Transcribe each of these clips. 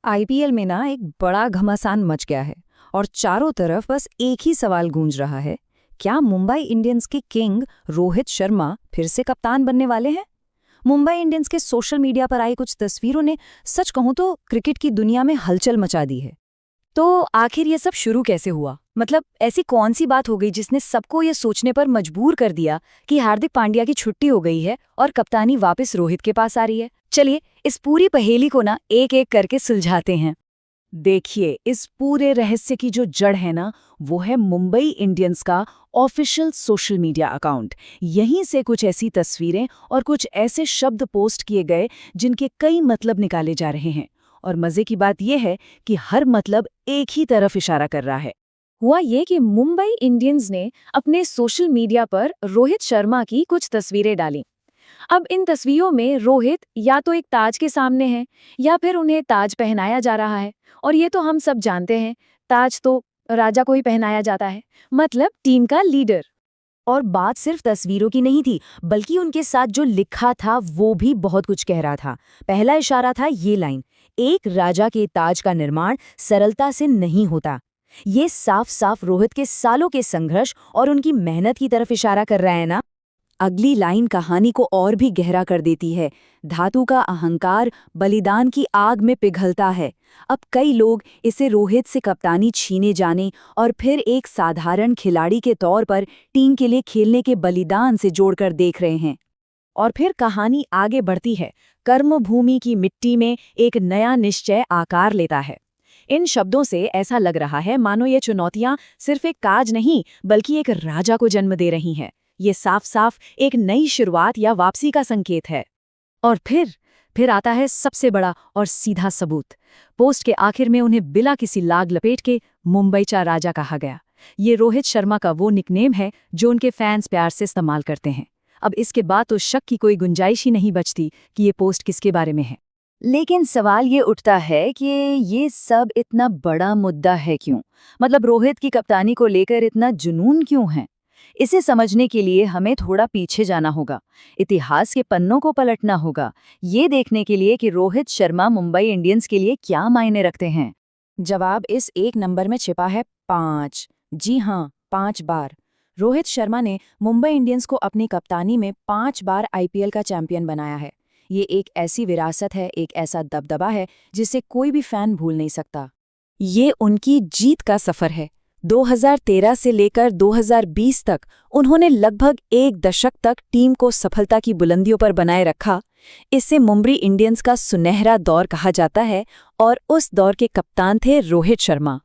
IPL में ना एक बड़ा घमासान मच गया है और चारों तरफ बस एक ही सवाल गूंज रहा है। क्या मुंबई इंडियंस के किंग रोहित शर्मा फिर से कप्तान बनने वाले हैं? मुंबई इंडियंस के सोशल मीडिया पर आई कुछ तस्वीरों ने सच कहूं तो क्रिकेट की दुनिया में हलचल मचा दी है। तो आखिर ये सब शुरू कैसे हुआ? मतलब ऐसी कौन सी बात हो गई जिसने सबको ये सोचने पर मजबूर कर दिया कि हार्दिक पांड्या की छुट्टी हो गई है और कप्तानी वापस रोहित के पास आ रही है? चलिए इस पूरी पहेली को ना एक एक करके सुलझाते हैं। देखिए, इस पूरे रहस्य की जो जड़ है ना, वो है मुंबई इंडियंस का ऑफिशियल सोशल मीडिया अकाउंट। यहीं से कुछ ऐसी तस्वीरें और कुछ ऐसे शब्द पोस्ट किए गए जिनके कई मतलब निकाले जा रहे हैं। और मजे की बात यह है कि हर मतलब एक ही तरफ इशारा कर रहा है। हुआ ये कि मुंबई इंडियंस ने अपने सोशल मीडिया पर रोहित शर्मा की कुछ तस्वीरें डाली। अब इन तस्वीरों में रोहित या तो एक ताज के सामने है या फिर उन्हें ताज पहनाया जा रहा है। और ये तो हम सब जानते हैं, ताज तो राजा को ही पहनाया जाता है, मतलब टीम का लीडर। और बात सिर्फ तस्वीरों की नहीं थी, बल्कि उनके साथ जो लिखा था वो भी बहुत कुछ कह रहा था। पहला इशारा था ये लाइन, एक राजा के ताज का निर्माण सरलता से नहीं होता। ये साफ साफ रोहित के सालों के संघर्ष और उनकी मेहनत की तरफ इशारा कर रहा है ना। अगली लाइन कहानी को और भी गहरा कर देती है। धातु का अहंकार बलिदान की आग में पिघलता है। अब कई लोग इसे रोहित से कप्तानी छीने जाने और फिर एक साधारण खिलाड़ी के तौर पर टीम के लिए खेलने के बलिदान से जोड़कर देख रहे हैं। और फिर कहानी आगे बढ़ती है। कर्मभूमि की मिट्टी में एक नया निश्चय आकार लेता है। इन शब्दों से ऐसा लग रहा है मानो ये चुनौतियां सिर्फ एक काज नहीं, बल्कि एक राजा को जन्म दे रही हैं। ये साफ साफ एक नई शुरुआत या वापसी का संकेत है। और फिर आता है सबसे बड़ा और सीधा सबूत। पोस्ट के आखिर में उन्हें बिना किसी लाग लपेट के मुंबई चा राजा कहा गया। ये रोहित शर्मा का वो निकनेम है जो उनके फैंस प्यार से इस्तेमाल करते हैं। अब इसके बाद तो शक की कोई गुंजाइश ही नहीं बचती कि ये पोस्ट किसके बारे में है। लेकिन सवाल ये उठता है कि ये सब इतना बड़ा मुद्दा है क्यों? मतलब रोहित की कप्तानी को लेकर इतना जुनून क्यों है? इसे समझने के लिए हमें थोड़ा पीछे जाना होगा, इतिहास के पन्नों को पलटना होगा, ये देखने के लिए कि रोहित शर्मा मुंबई इंडियंस के लिए क्या मायने रखते हैं। जवाब इस एक नंबर में छिपा है, 5। जी हाँ, 5 बार। रोहित शर्मा ने मुंबई इंडियंस को अपनी कप्तानी में 5 बार आईपीएल का चैंपियन बनाया है। ये एक ऐसी विरासत है, एक ऐसा दबदबा है जिसे कोई भी फैन भूल नहीं सकता। ये उनकी जीत का सफर है। 2013 से लेकर 2020 तक उन्होंने लगभग एक दशक तक टीम को सफलता की बुलंदियों पर बनाए रखा। इसे मुंबई इंडियंस का सुनहरा दौर कहा जाता है और उस दौर के कप्तान थे रोहित शर्मा।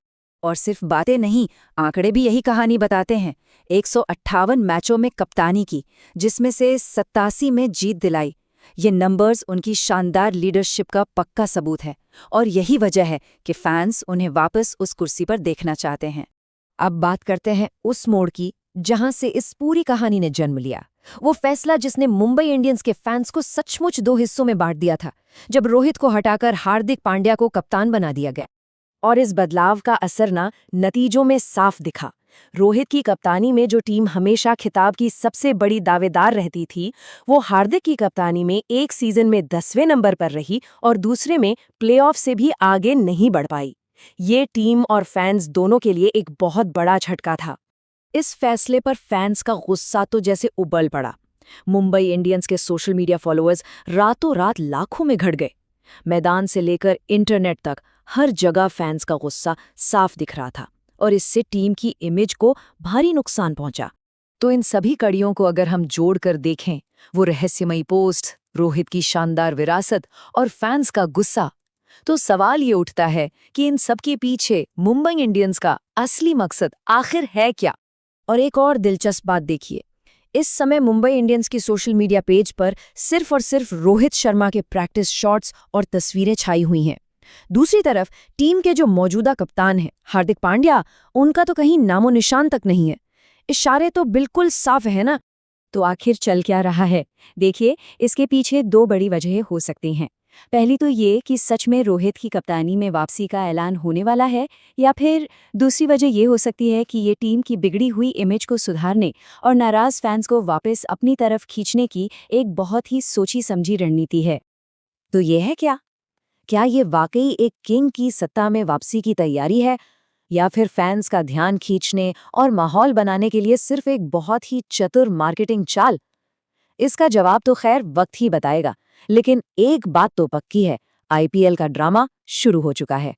और सिर्फ बातें नहीं, आंकड़े भी यही कहानी बताते हैं। 158 मैचों में कप्तानी की, जिसमें से 87 में जीत दिलाई। ये नंबर्स उनकी शानदार लीडरशिप का पक्का सबूत है और यही वजह है कि फैंस उन्हें वापस उस कुर्सी पर देखना चाहते हैं। अब बात करते हैं उस मोड़ की जहां से इस पूरी कहानी ने जन्म लिया। वो फैसला जिसने मुंबई इंडियंस के फैंस को सचमुच 2 हिस्सों में बांट दिया था, जब रोहित को हटाकर हार्दिक पांड्या को कप्तान बना दिया गया। और इस बदलाव का असर नतीजों में साफ दिखा। रोहित की कप्तानी में जो टीम हमेशा खिताब की सबसे बड़ी दावेदार रहती थी, वो हार्दिक की कप्तानी में एक सीजन में 10वें नंबर पर रही और दूसरे में प्लेऑफ से भी आगे नहीं बढ़ पाई। ये टीम और फैंस दोनों के लिए एक बहुत बड़ा झटका था। इस फैसले पर फैंस का गुस्सा तो जैसे उबल पड़ा। मुंबई इंडियंस के सोशल मीडिया फॉलोअर्स रातों रात लाखों में घट गए। मैदान से लेकर इंटरनेट तक हर जगह फैंस का गुस्सा साफ दिख रहा था और इससे टीम की इमेज को भारी नुकसान पहुंचा। तो इन सभी कड़ियों को अगर हम जोड़कर देखें, वो रहस्यमयी पोस्ट, रोहित की शानदार विरासत और फैंस का गुस्सा, तो सवाल ये उठता है कि इन सब के पीछे मुंबई इंडियंस का असली मकसद आखिर है क्या? और एक और दिलचस्प बात देखिए, इस समय मुंबई इंडियंस की सोशल मीडिया पेज पर सिर्फ और सिर्फ रोहित शर्मा के प्रैक्टिस शॉट्स और तस्वीरें छाई हुई हैं। दूसरी तरफ टीम के जो मौजूदा कप्तान हैं हार्दिक पांड्या, उनका तो कहीं नामो निशान तक नहीं है। इशारे तो बिल्कुल साफ है ना। तो आखिर चल क्या रहा है? देखिए, इसके पीछे 2 बड़ी वजहें हो सकती हैं। पहली तो ये कि सच में रोहित की कप्तानी में वापसी का ऐलान होने वाला है, या फिर दूसरी वजह ये हो सकती है कि ये टीम की बिगड़ी हुई इमेज को सुधारने और नाराज फैंस को वापस अपनी तरफ खींचने की एक बहुत ही सोची समझी रणनीति है। तो ये है क्या क्या ये वाकई एक किंग की सत्ता में वापसी की तैयारी है, या फिर फैंस का ध्यान खींचने और माहौल बनाने के लिए सिर्फ एक बहुत ही चतुर मार्केटिंग चाल? इसका जवाब तो खैर वक्त ही बताएगा, लेकिन एक बात तो पक्की है, आईपीएल का ड्रामा शुरू हो चुका है।